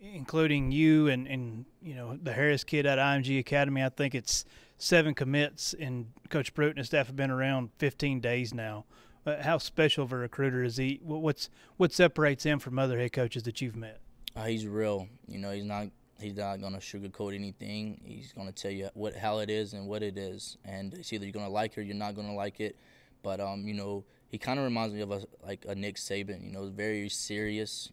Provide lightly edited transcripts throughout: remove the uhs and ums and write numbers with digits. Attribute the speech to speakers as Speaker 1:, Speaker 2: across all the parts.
Speaker 1: including you and the Harris kid at IMG Academy. I think it's 7 commits, and Coach Pruitt and his staff have been around 15 days now. How special of a recruiter is he? What separates him from other head coaches that you've met?
Speaker 2: He's real. He's not gonna sugarcoat anything. He's gonna tell you how it is and what it is, and it's either you're gonna like it or you're not gonna like it. But he kind of reminds me of a Nick Saban. Very serious.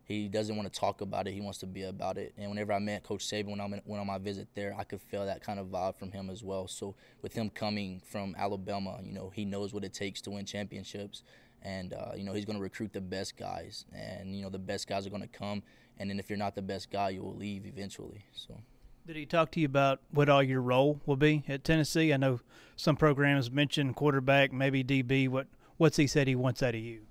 Speaker 2: He doesn't want to talk about it. He wants to be about it. And whenever I met Coach Saban when I went on my visit there, I could feel that kind of vibe from him as well. So with him coming from Alabama, he knows what it takes to win championships. And, he's going to recruit the best guys. And, the best guys are going to come. And then if you're not the best guy, you will leave eventually. So.
Speaker 1: Did he talk to you about what all your role will be at Tennessee? I know some programs mention quarterback, maybe DB. What's he said he wants out of you?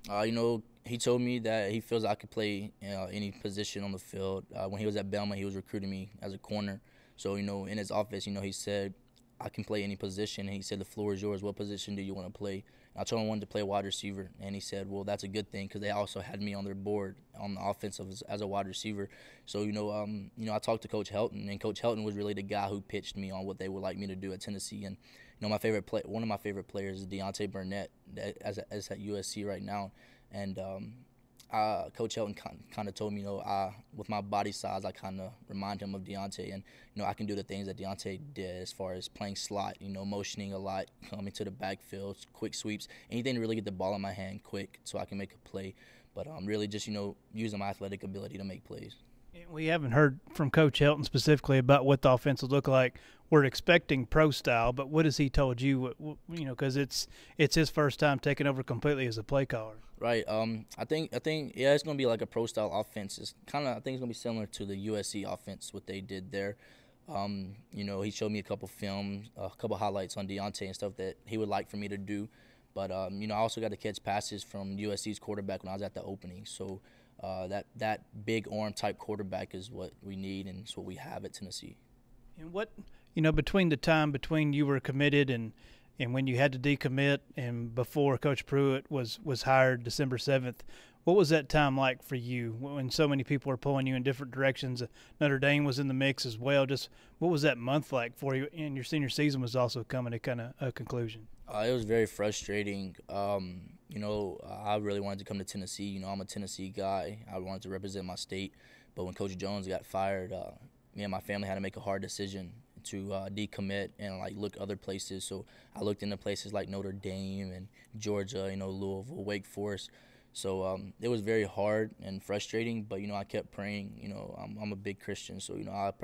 Speaker 2: He told me that he feels I could play any position on the field. When he was at Belma, he was recruiting me as a corner. So, in his office, he said, I can play any position. And he said, the floor is yours. What position do you want to play? And I told him I wanted to play wide receiver. And he said, well, that's a good thing because they also had me on their board on the offensive as a wide receiver. So, I talked to Coach Helton, and Coach Helton was really the guy who pitched me on what they would like me to do at Tennessee. And, one of my favorite players is Deontay Burnett, that is at USC right now. And Coach Helton kind of told me, with my body size, I kind of remind him of Deontay. And, I can do the things that Deontay did as far as playing slot, motioning a lot, coming to the backfield, quick sweeps, anything to really get the ball in my hand quick so I can make a play. But really just, using my athletic ability to make plays.
Speaker 1: We haven't heard from Coach Helton specifically about what the offense will look like. We're expecting pro style, but what has he told you? Because it's his first time taking over completely as a play caller.
Speaker 2: Right. I think yeah, it's gonna be like a pro style offense. I think it's gonna be similar to the USC offense, what they did there. He showed me a couple films, a couple highlights on Deontay and stuff that he would like for me to do. But I also got to catch passes from USC's quarterback when I was at the opening. So. That big arm type quarterback is what we need, and it's what we have at Tennessee.
Speaker 1: And what between the time between you were committed and when you had to decommit and before Coach Pruitt was hired December 7th, what was that time like for you when so many people were pulling you in different directions? Notre Dame was in the mix as well. Just what was that month like for you? And your senior season was also coming to kind of a conclusion.
Speaker 2: It was very frustrating. I really wanted to come to Tennessee. I'm a Tennessee guy. I wanted to represent my state. But when Coach Jones got fired, me and my family had to make a hard decision to decommit and look other places. So I looked into places like Notre Dame and Georgia, Louisville, Wake Forest. So it was very hard and frustrating, but I kept praying. I'm a big Christian, so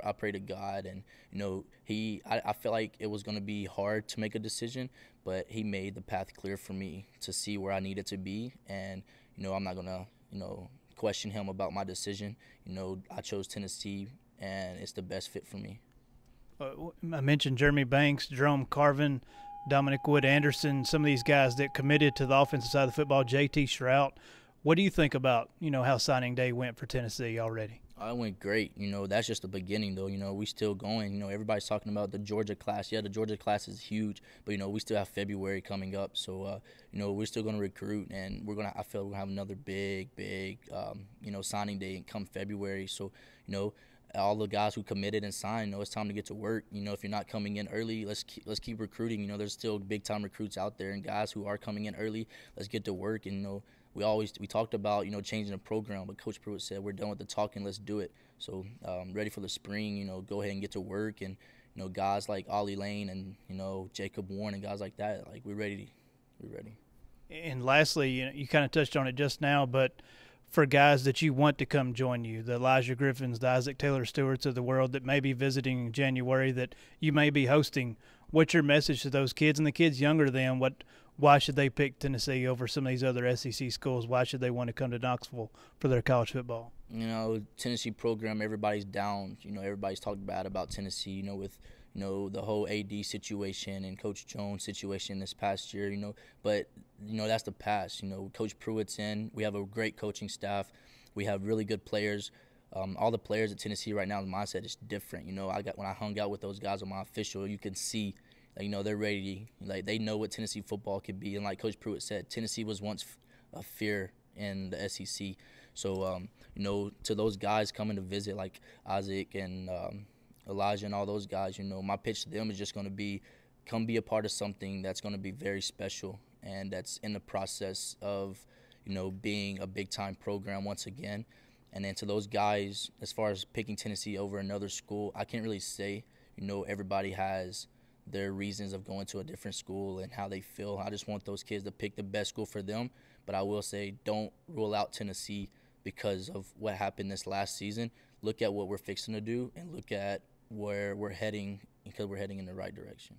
Speaker 2: I pray to God, and I felt like it was going to be hard to make a decision, but He made the path clear for me to see where I needed to be, and I'm not going to question Him about my decision. I chose Tennessee, and it's the best fit for me.
Speaker 1: I mentioned Jeremy Banks, Jerome Carvin, Dominic Wood-Anderson, some of these guys that committed to the offensive side of the football, J.T. Shrout. What do you think about, how signing day went for Tennessee already?
Speaker 2: It went great. That's just the beginning, though. We still going. Everybody's talking about the Georgia class. Yeah, the Georgia class is huge, but, we still have February coming up. So, we're still going to recruit, and I feel we're going to have another big, signing day come February. So, all the guys who committed and signed, it's time to get to work. If you're not coming in early, let's keep recruiting. There's still big-time recruits out there and guys who are coming in early. Let's get to work. And, we talked about, changing the program, but Coach Pruitt said we're done with the talking, let's do it. So ready for the spring, go ahead and get to work. And, guys like Ollie Lane and, Jacob Warren and guys like that, we're ready. We're ready.
Speaker 1: And lastly, you kind of touched on it just now, but for guys that you want to come join you, the Elijah Griffins, the Isaac Taylor Stewarts of the world that may be visiting in January that you may be hosting, what's your message to those kids and the kids younger than them? Why should they pick Tennessee over some of these other SEC schools? Why should they want to come to Knoxville for their college football?
Speaker 2: Tennessee program, everybody's down. Everybody's talked bad about Tennessee, with the whole AD situation and Coach Jones situation this past year, but, that's the past. Coach Pruitt's in. We have a great coaching staff. We have really good players. All the players at Tennessee right now, the mindset is different. When I hung out with those guys on my official, you can see, they're ready. They know what Tennessee football could be. And like Coach Pruitt said, Tennessee was once a fear in the SEC. So, you know, to those guys coming to visit, like Isaac and Elijah and all those guys, you know, my pitch to them is just going to be, come be a part of something that's going to be very special and that's in the process of, you know, being a big-time program once again. And then to those guys, as far as picking Tennessee over another school, I can't really say. You know, everybody has their reasons of going to a different school and how they feel. I just want those kids to pick the best school for them. But I will say, don't rule out Tennessee because of what happened this last season. Look at what we're fixing to do and look at where we're heading, because we're heading in the right direction.